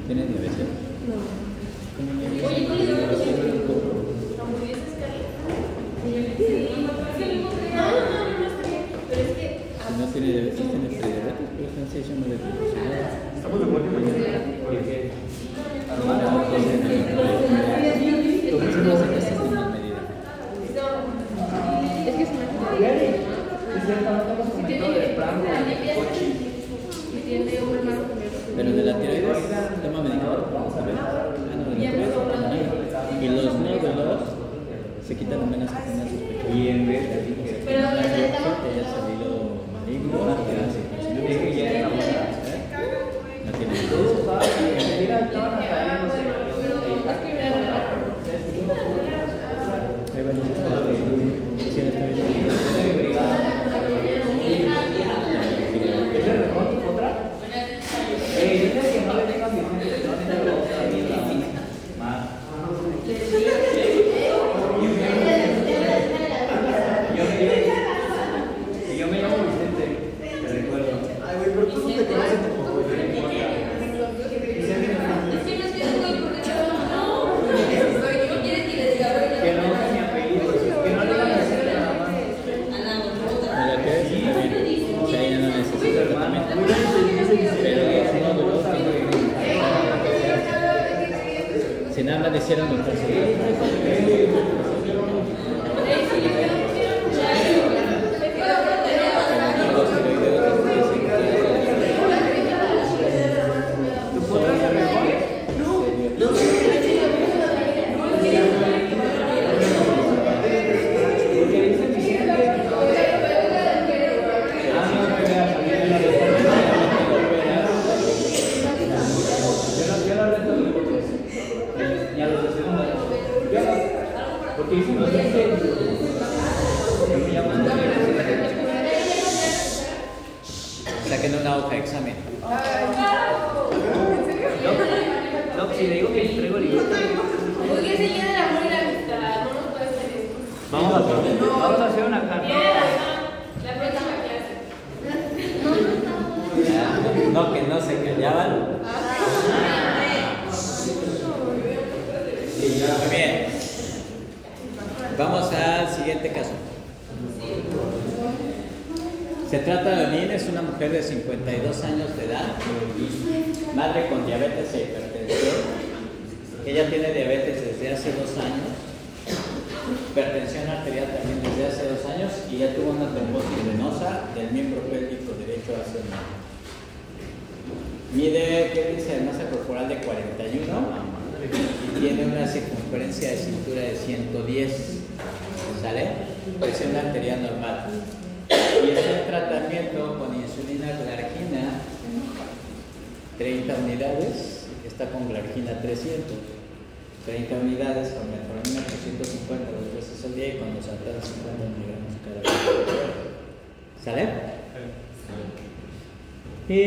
¿Tiene diabetes? No. Oye, ¿no le dio hamburguesas, Carla? Sí. Pero es que... Si no tiene diabetes, tiene prediabetes, pero Francia no le dice nada. Estamos de acuerdo mañana. Porque ¿Tú qué se me hace que estás en la medida? Es que es una cosa. Pero de la tiroides, toma medicamento, vamos a ver. Ah, no, de la tiroides, no toma nada. Y los nódulos se quitan apenas que tengan sospecha. y en vez de Pero la biopsia que haya salido maligno, que haya sido no tiene yo me llamo Vicente, te recuerdo. Ay, güey, pero tú no te conoces tampoco, güey. Que no es mi apellido, que no le van a hacer nada más. Mira, que es bien. O sea, ella no necesita tratamiento. Pero los nódulos si nada más le hicieron un Porque hicimos saquen una hoja de examen. No, si le digo que traigo libreta. Oye, señora, la buena amistad, no nos puede hacer esto. Vamos a hacer una carta. La próxima clase. No, que no se callaban. Muy bien. Vamos al siguiente caso. Se trata de Lynn, es una mujer de 52 años de edad, madre con diabetes e hipertensión. Ella tiene diabetes desde hace 2 años, hipertensión arterial también desde hace 2 años y ya tuvo una trombosis venosa del miembro pélvico derecho hace un año. Mide, ¿qué dice? De masa corporal de 41 y tiene una circunferencia de cintura de 110. ¿Sale? Presión arterial normal. Y está en tratamiento con insulina glargina 30 unidades, está con glargina 300, 30 unidades con metformina 850 2 veces al día y con los altas 50 miligramos cada vez. ¿Sale? Y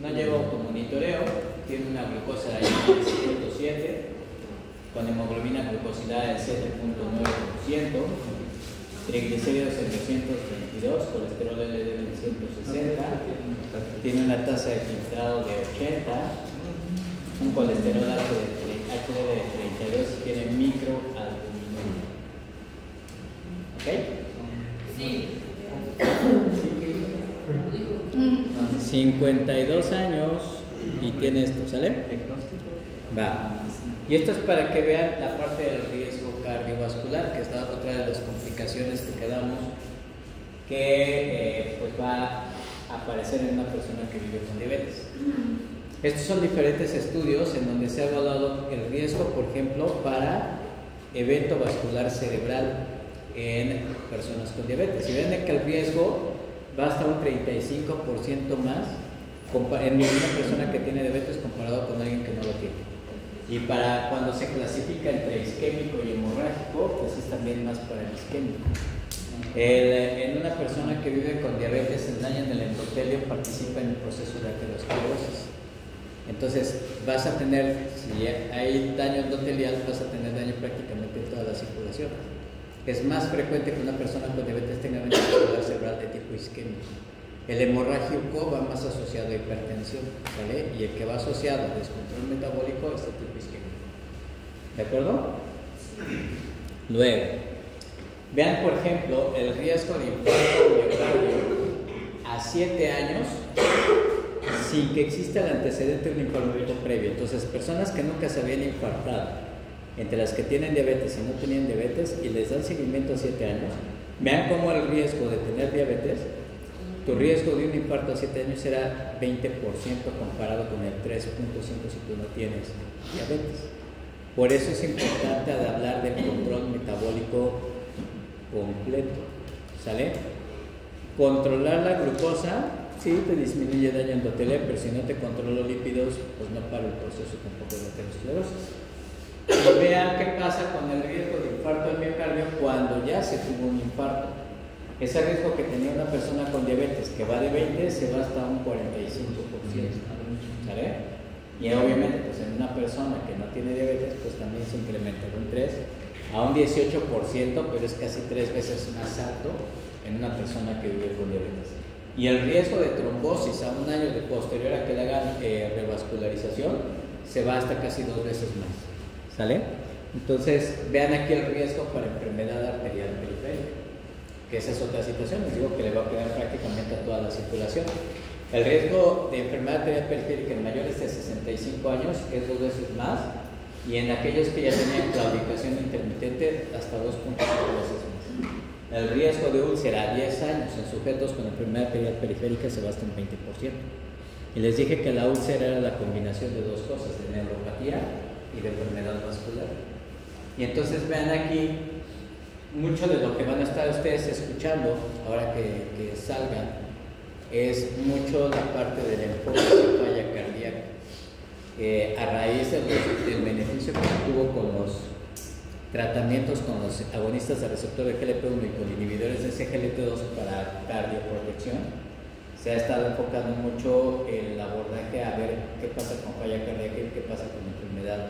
no lleva automonitoreo, tiene una glucosa de 107 con hemoglobina glucosilada de 7.9%, triglicéridos en 222, colesterol LDL en 160, tiene una tasa de filtrado de 80, un colesterol alto de HDL de 32 y tiene microalbuminuria. ¿Ok? Sí. 52 años y tiene esto, ¿sale? Va. Y esto es para que vean la parte del riesgo cardiovascular, que es otra de las complicaciones que quedamos, que pues va a aparecer en una persona que vive con diabetes. Estos son diferentes estudios en donde se ha evaluado el riesgo, por ejemplo, para evento vascular cerebral en personas con diabetes. Y ven que el riesgo va hasta un 35% más en una persona que tiene diabetes comparado con alguien que no lo tiene. Y para cuando se clasifica entre isquémico y hemorrágico, pues es también más para el isquémico. En una persona que vive con diabetes, el daño en el endotelio participa en el proceso de aterosclerosis. Entonces, vas a tener, si hay daño endotelial, vas a tener daño prácticamente en toda la circulación. Es más frecuente que una persona con diabetes tenga daño vascular cerebral de tipo isquémico. El hemorrágico va más asociado a hipertensión, ¿vale? Y el que va asociado a descontrol metabólico es el tipo isquémico. ¿De acuerdo? Luego, vean por ejemplo el riesgo de infarto miocardio a 7 años sin que exista el antecedente de un infarto previo. Entonces, personas que nunca se habían infartado, entre las que tienen diabetes y no tenían diabetes, y les dan seguimiento a 7 años, vean cómo el riesgo de tener diabetes, tu riesgo de un infarto a 7 años era 20% comparado con el 3.5 si tú no tienes diabetes. Por eso es importante hablar del control metabólico completo, ¿sale? Controlar la glucosa, sí, te disminuye daño endotelial, pero si no te controlo lípidos, pues no para el proceso tampoco de aterosclerosis. Y vean qué pasa con el riesgo de infarto al miocardio cuando ya se tuvo un infarto. Ese riesgo que tenía una persona con diabetes que va de 20 se va hasta un 45%, ¿sale? Y obviamente pues en una persona que no tiene diabetes pues también se incrementa de un 3 a un 18%, pero es casi 3 veces más alto en una persona que vive con diabetes. Y el riesgo de trombosis a un año de posterior a que le hagan revascularización se va hasta casi 2 veces más, ¿sale? Entonces vean aquí el riesgo para enfermedad arterial periférica, que esa es otra situación, les digo que le va a pegar prácticamente a toda la circulación. El riesgo de enfermedad arterial periférica en mayores de 65 años es 2 veces más, y en aquellos que ya tenían claudicación intermitente hasta 2.5 veces más. El riesgo de úlcera a 10 años en sujetos con enfermedad arterial periférica se va hasta un 20%. Y les dije que la úlcera era la combinación de dos cosas, de neuropatía y de enfermedad vascular. Y entonces vean aquí, mucho de lo que van a estar ustedes escuchando ahora que salgan es mucho la parte del enfoque de falla cardíaca. A raíz del beneficio que tuvo con los tratamientos con los agonistas del receptor de GLP-1 y con inhibidores de CGLT2 para cardioprotección, se ha estado enfocando mucho el abordaje a ver qué pasa con falla cardíaca y qué pasa con enfermedad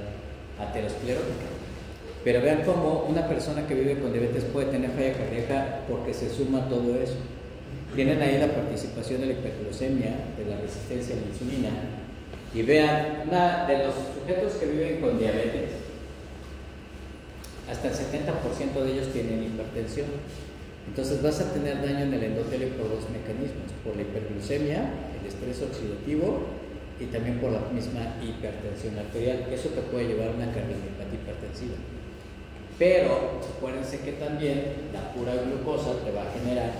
aterosclerótica. Pero vean cómo una persona que vive con diabetes puede tener falla cardíaca porque se suma todo eso. Tienen ahí la participación de la hiperglucemia, de la resistencia a la insulina. Y vean, de los sujetos que viven con diabetes, hasta el 70% de ellos tienen hipertensión. Entonces vas a tener daño en el endotelio por dos mecanismos, por la hiperglucemia, el estrés oxidativo y también por la misma hipertensión arterial. Eso te puede llevar a una cardiopatía hipertensiva. Pero acuérdense que también la pura glucosa te va a generar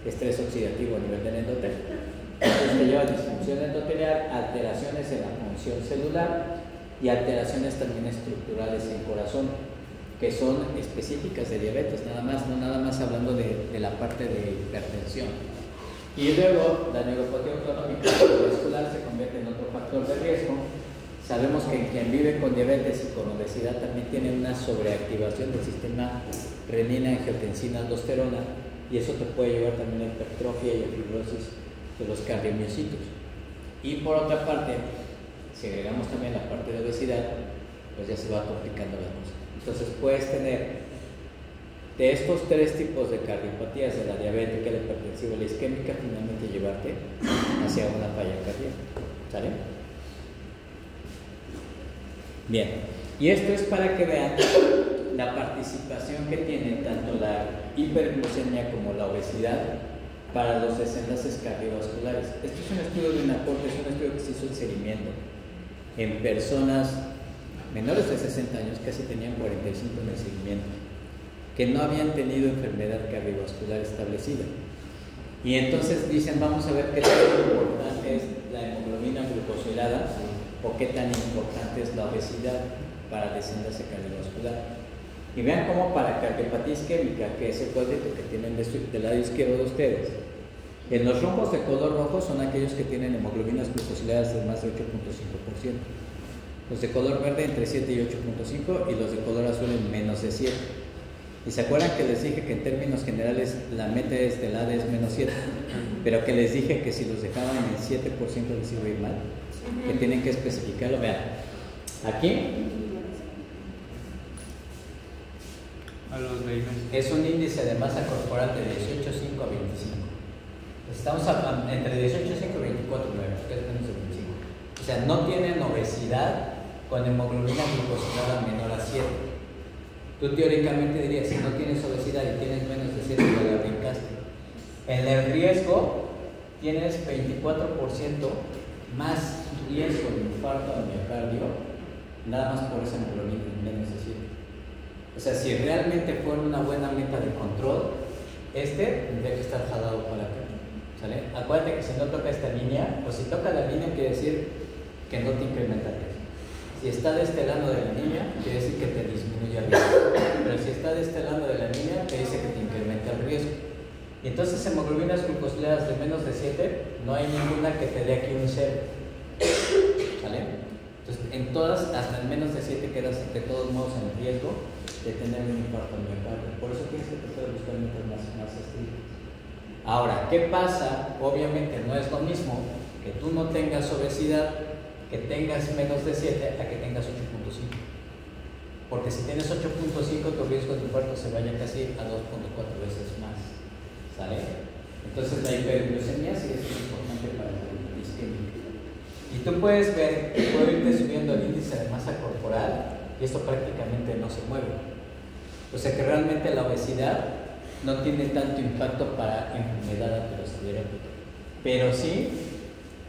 estrés oxidativo a nivel del endotelio. Entonces te lleva a disfunción endotelial, alteraciones en la función celular y alteraciones también estructurales en corazón, que son específicas de diabetes, no nada más hablando de la parte de hipertensión. Y luego la neuropatía autonómica cardiovascular se convierte en otro factor de riesgo. Sabemos que quien vive con diabetes y con obesidad también tiene una sobreactivación del sistema renina, angiotensina, aldosterona, y eso te puede llevar también a hipertrofia y a fibrosis de los cardiomiocitos. Y por otra parte, si agregamos también la parte de obesidad, pues ya se va complicando la cosa. Entonces puedes tener de estos 3 tipos de cardiopatías, de la diabética, la hipertensiva y la isquémica, finalmente llevarte hacia una falla cardíaca. ¿Sale? Bien, y esto es para que vean la participación que tiene tanto la hiperglucemia como la obesidad para los desenlaces cardiovasculares. Esto es un estudio de UNAPORT, es un estudio que se hizo en seguimiento en personas menores de 60 años, casi tenían 45 en el seguimiento, que no habían tenido enfermedad cardiovascular establecida. Y entonces dicen, vamos a ver qué tan importante es la hemoglobina glucosilada o qué tan importante es la obesidad para el desenlace cardiovascular. Y vean cómo para cardiopatía isquémica, que es el cuadrito que tienen del lado izquierdo de ustedes, en los rombos de color rojo son aquellos que tienen hemoglobinas glucosiladas de más de 8.5%. Los de color verde entre 7 y 8.5 y los de color azul en menos de 7. Y se acuerdan que les dije que en términos generales la meta es del AD es menos 7, pero que les dije que si los dejaban en el 7% les iba a ir mal, que tienen que especificarlo. Vean, aquí a los 6 meses es un índice de masa corporal de 18,5 a 25. Estamos entre 18 y 24, que es menos de 25. O sea, no tienen obesidad con hemoglobina glucosilada menor a 7. Tú teóricamente dirías, si no tienes obesidad y tienes menos de 7, ya la brincaste. En el riesgo tienes 24% más riesgo de infarto al miocardio, nada más por esa hemoglobina menos de 7. O sea, si realmente fuera una buena meta de control, tendría que estar jalado para acá. ¿Sale? Acuérdate que si no toca esta línea, pues si toca la línea quiere decir que no te incrementa el riesgo. Si está de este lado de la línea, quiere decir que te disminuye el riesgo. Pero si está de este lado de la línea, te dice que te incrementa el riesgo. Y entonces hemoglobinas glucosiladas de menos de 7, no hay ninguna que te dé aquí un 0. ¿Vale? Entonces, en todas, hasta en menos de 7 quedas de todos modos en riesgo de tener un infarto al miocardio. Por eso tienes que tratar de buscar metas más estrictas. Ahora, ¿qué pasa? Obviamente no es lo mismo que tú no tengas obesidad, que tengas menos de 7 a que tengas 8.5. Porque si tienes 8.5, tu riesgo de infarto se vaya casi a 2.4 veces más. ¿Sale? Entonces la hiperglucemia sí es importante para la isquémica. Y tú puedes ver que puede irte subiendo el índice de masa corporal y esto prácticamente no se mueve. O sea que realmente la obesidad no tiene tanto impacto para enfermedad aterosclerótica. Pero sí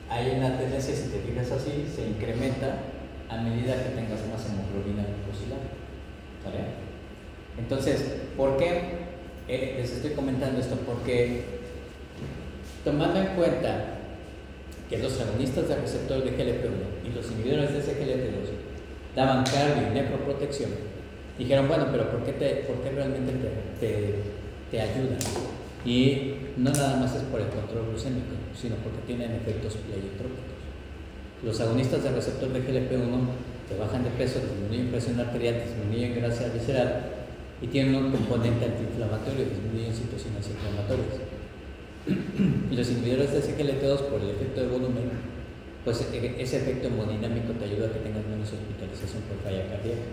hay una tendencia, si te fijas así, se incrementa a medida que tengas más hemoglobina glucosilada. ¿Vale? Entonces, ¿por qué les estoy comentando esto? Porque tomando en cuenta que los agonistas del receptor de GLP-1 y los inhibidores de SGLT2 daban cardio y nephroprotección, dijeron, bueno, pero ¿por qué realmente te ayudan? Y no nada más es por el control glucémico, sino porque tienen efectos pleiotrópicos. Los agonistas del receptor de GLP-1 te bajan de peso, disminuyen presión arterial, disminuyen grasa visceral y tienen un componente antiinflamatorio, disminuyen citocinas inflamatorias. Y los inhibidores de SGLT2 por el efecto de volumen, pues ese efecto hemodinámico te ayuda a que tengas menos hospitalización por falla cardíaca.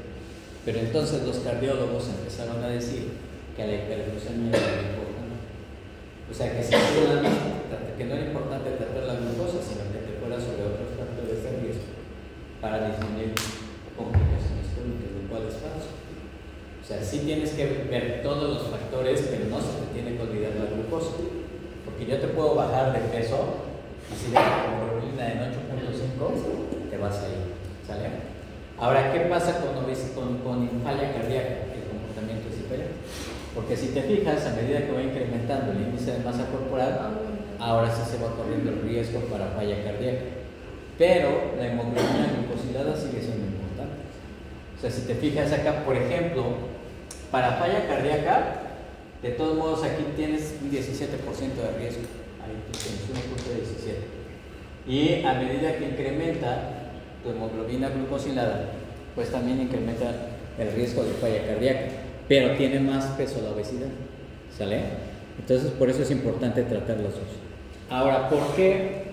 Pero entonces los cardiólogos empezaron a decir que la hiperglucemia era importante. O sea que, que no era importante tratar la glucosa, sino que te fuera sobre otros factores de riesgo para disminuir complicaciones crónicas, lo cual es falso. O sea, sí tienes que ver todos los factores, pero no se te tiene que olvidar la glucosa. Porque yo te puedo bajar de peso y si la hemoglobina en 8.5 te vas a ir. ¿Sale? Ahora, ¿qué pasa con falla cardíaca? El comportamiento es diferente. Porque si te fijas, a medida que va incrementando el índice de masa corporal, ahora sí se va corriendo el riesgo para falla cardíaca. Pero la hemoglobina glucosilada sigue siendo importante. O sea, si te fijas acá, por ejemplo, para falla cardíaca, de todos modos aquí tienes un 17% de riesgo. Ahí tienes 1.17. Y a medida que incrementa tu hemoglobina glucosilada, pues también incrementa el riesgo de falla cardíaca, pero tiene más peso la obesidad. ¿Sale? Entonces por eso es importante tratar los dos. Ahora, ¿por qué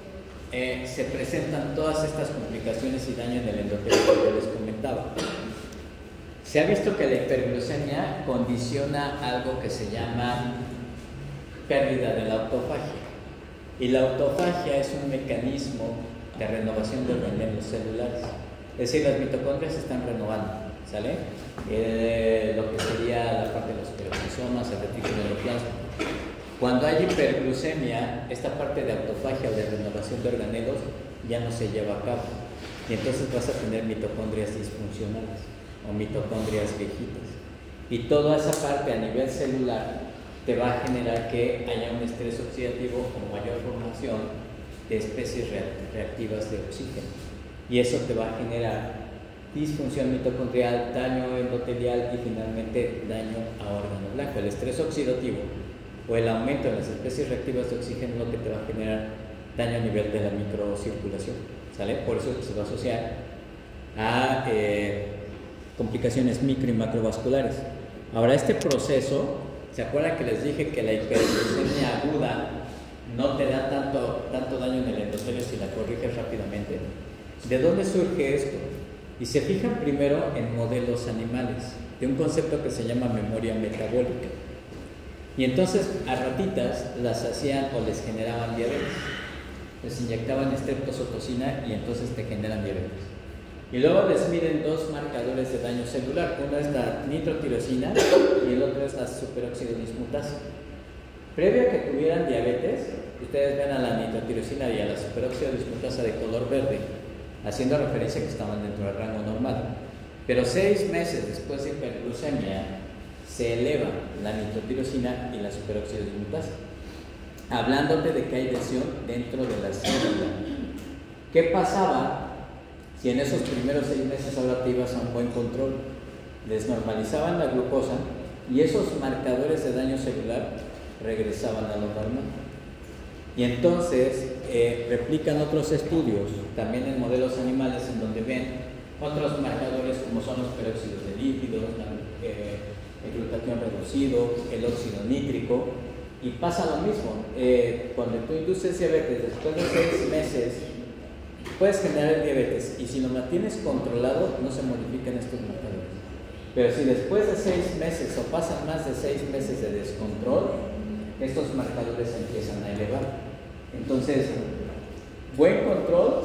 se presentan todas estas complicaciones y daño en el endotelio que yo les comentaba? Se ha visto que la hiperglucemia condiciona algo que se llama pérdida de la autofagia. Y la autofagia es un mecanismo de renovación de organelos celulares. Es decir, las mitocondrias se están renovando, ¿sale? Lo que sería la parte de los peroxisomas, el retículo endoplasma. Cuando hay hiperglucemia, esta parte de autofagia o de renovación de organelos ya no se lleva a cabo. Y entonces vas a tener mitocondrias disfuncionales o mitocondrias viejitas. Y toda esa parte a nivel celular te va a generar que haya un estrés oxidativo o mayor formación de especies reactivas de oxígeno. Y eso te va a generar disfunción mitocondrial, daño endotelial y finalmente daño a órgano blanco. El estrés oxidativo o el aumento en las especies reactivas de oxígeno es lo que te va a generar daño a nivel de la microcirculación. ¿Sale? Por eso se va a asociar a complicaciones micro y macrovasculares. Ahora, este proceso, ¿se acuerdan que les dije que la hiperglucemia aguda no te da tanto daño en el endotelio si la corriges rápidamente? ¿De dónde surge esto? Y se fijan primero en modelos animales, de un concepto que se llama memoria metabólica. Y entonces a ratitas las hacían o les generaban diabetes. Les inyectaban estreptozotocina y entonces te generan diabetes. Y luego les miden dos marcadores de daño celular. Uno es la nitrotirosina y el otro es la superóxido dismutasa. Previo a que tuvieran diabetes, ustedes ven a la nitrotirosina y a la superóxido dismutasa de color verde, haciendo referencia a que estaban dentro del rango normal. Pero 6 meses después de hiperglucemia, se eleva la nitrotirosina y la superóxido dismutasa, hablándote de que hay lesión dentro de la célula. ¿Qué pasaba si en esos primeros 6 meses ahora te ibas a un buen control? Desnormalizaban la glucosa y esos marcadores de daño celular regresaban a lo normal. Y entonces replican otros estudios, también en modelos animales, en donde ven otros marcadores como son los peróxidos de lípidos, el glutatión reducido, el óxido nítrico, y pasa lo mismo. Cuando tú induces diabetes, después de 6 meses, puedes generar diabetes, y si lo mantienes controlado, no se modifican estos marcadores. Pero si después de 6 meses o pasan más de 6 meses de descontrol, estos marcadores empiezan a elevar. Entonces, buen control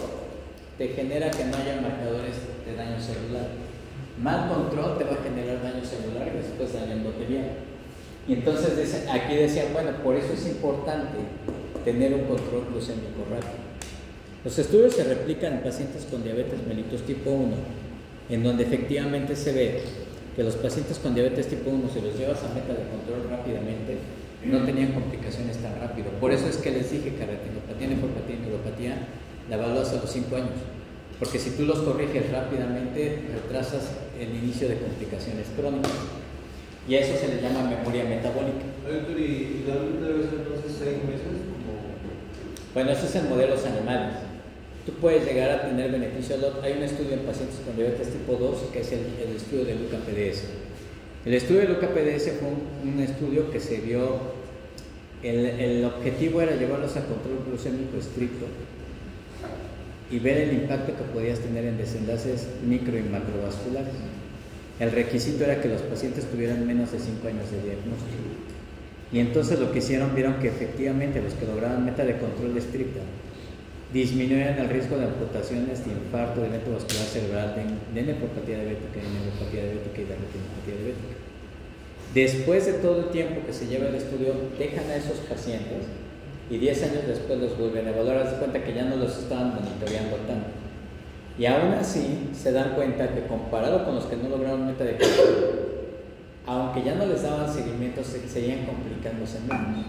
te genera que no haya marcadores de daño celular. Mal control te va a generar daño celular y después daño endotelial. Y entonces aquí decían, bueno, por eso es importante tener un control glucémico rápido. Los estudios se replican en pacientes con diabetes mellitus tipo 1, en donde efectivamente se ve que los pacientes con diabetes tipo 1, si los llevas a meta de control rápidamente, no tenían complicaciones tan rápido. Por eso es que les dije que retinopatía, nefropatía y neuropatía la evalúas a los 5 años. Porque si tú los corriges rápidamente, retrasas el inicio de complicaciones crónicas. Y a eso se le llama memoria metabólica. ¿Y la luz debe ser entonces 6 meses? Bueno, eso es en modelos animales. Tú puedes llegar a tener beneficio. Hay un estudio en pacientes con diabetes tipo 2 que es el estudio de LUCA-PDS. El estudio de LUCA-PDS fue un estudio que se vio, el objetivo era llevarlos a control glucémico estricto y ver el impacto que podías tener en desenlaces micro y macrovasculares. El requisito era que los pacientes tuvieran menos de 5 años de diagnóstico. Y entonces lo que hicieron, vieron que efectivamente los que lograban meta de control estricta disminuían el riesgo de amputaciones, de infarto, de evento vascular cerebral, de nefropatía diabética, de neuropatía diabética y de retinopatía diabética. Después de todo el tiempo que se lleva el estudio, dejan a esos pacientes y 10 años después los vuelven a evaluar. Haz de cuenta que ya no los estaban monitoreando tanto. Y aún así se dan cuenta que comparado con los que no lograron meta de control, aunque ya no les daban seguimiento, seguían complicándose menos.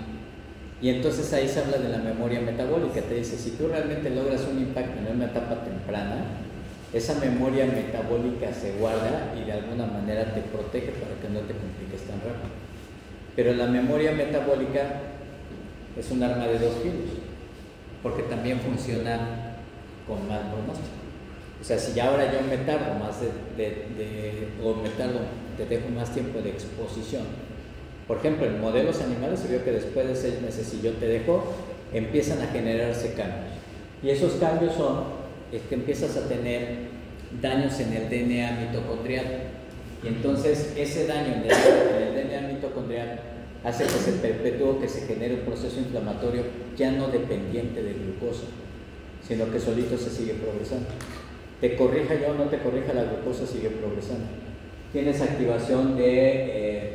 Y entonces ahí se habla de la memoria metabólica. Te dice, si tú realmente logras un impacto en una etapa temprana, esa memoria metabólica se guarda y de alguna manera te protege para que no te compliques tan rápido. Pero la memoria metabólica es un arma de 2 filos, porque también funciona con mal pronóstico. O sea, si ya ahora yo me tardo más te dejo más tiempo de exposición. Por ejemplo, en modelos animales se vio que después de 6 meses, si yo te dejo, empiezan a generarse cambios. Y esos cambios son que empiezas a tener daños en el DNA mitocondrial. Y entonces ese daño en el DNA mitocondrial hace que se perpetúe, que se genere un proceso inflamatorio ya no dependiente de glucosa, sino que solito se sigue progresando. Te corrija yo o no te corrija, la glucosa sigue progresando. Tienes activación de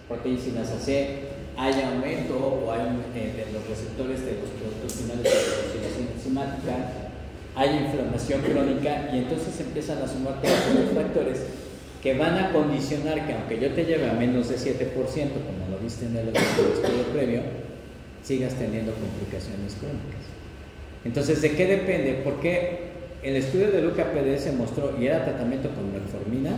proteínas C, hay aumento o hay de los receptores de los productos finales de la oxidación enzimática, hay inflamación crónica y entonces empiezan a sumar todos los factores que van a condicionar que aunque yo te lleve a menos de 7%, como lo viste en el estudio previo, sigas teniendo complicaciones crónicas. Entonces, ¿de qué depende? Porque el estudio de LUCA-PDS mostró, y era tratamiento con metformina,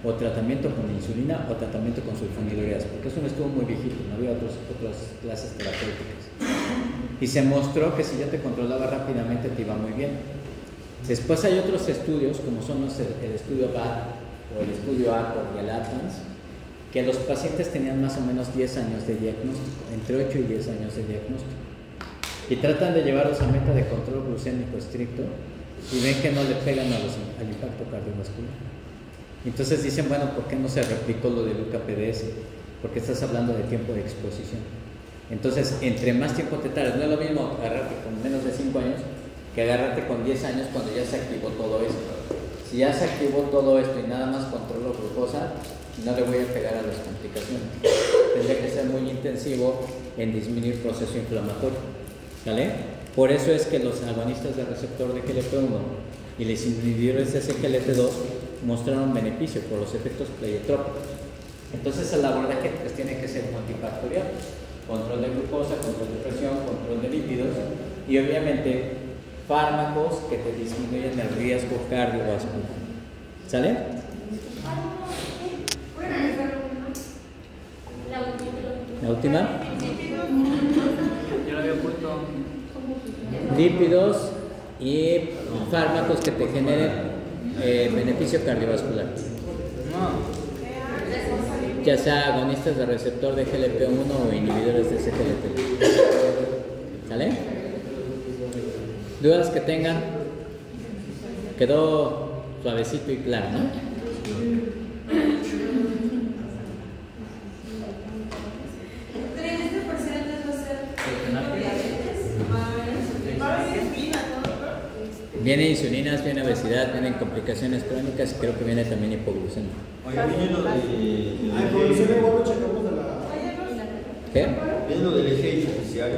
o tratamiento con insulina, o tratamiento con sulfonilureas, porque es un estudio muy viejito, no había otras clases terapéuticas. Y se mostró que si yo te controlaba rápidamente te iba muy bien. Después hay otros estudios, como son el estudio BAT, o el estudio ACOR y el ATLAS, que los pacientes tenían más o menos 10 años de diagnóstico, entre 8 y 10 años de diagnóstico. Y tratan de llevarlos a meta de control glucémico estricto y ven que no le pegan al impacto cardiovascular. Entonces dicen, bueno, ¿por qué no se replicó lo de LUCA-PDS? porque estás hablando de tiempo de exposición. Entonces, entre más tiempo te tardes, no es lo mismo agarrarte con menos de 5 años que agarrarte con 10 años cuando ya se activó todo esto. Si ya se activó todo esto y nada más controlo glucosa, no le voy a pegar a las complicaciones. Tendría que ser muy intensivo en disminuir proceso inflamatorio. ¿Vale? Por eso es que los agonistas del receptor de GLP-1 y los inhibidores de SGLT2 mostraron beneficio por los efectos pleiotrópicos. Entonces el abordaje pues tiene que ser multifactorial: control de glucosa, control de presión, control de lípidos y obviamente fármacos que te disminuyen el riesgo cardiovascular. ¿Sale? La última. Yo lo había puesto. Lípidos y fármacos que te generen beneficio cardiovascular. Ya sea agonistas de receptor de GLP-1 o inhibidores de SGLT. ¿Sale? ¿Dudas que tengan? Quedó suavecito y claro, ¿no? Viene insulinas, viene obesidad, vienen complicaciones crónicas y creo que viene también hipoglucemia. Oye, viene lo de... hipoglucemia, igual lo checamos de la... ¿Qué? Viene lo del eje hipoficiario.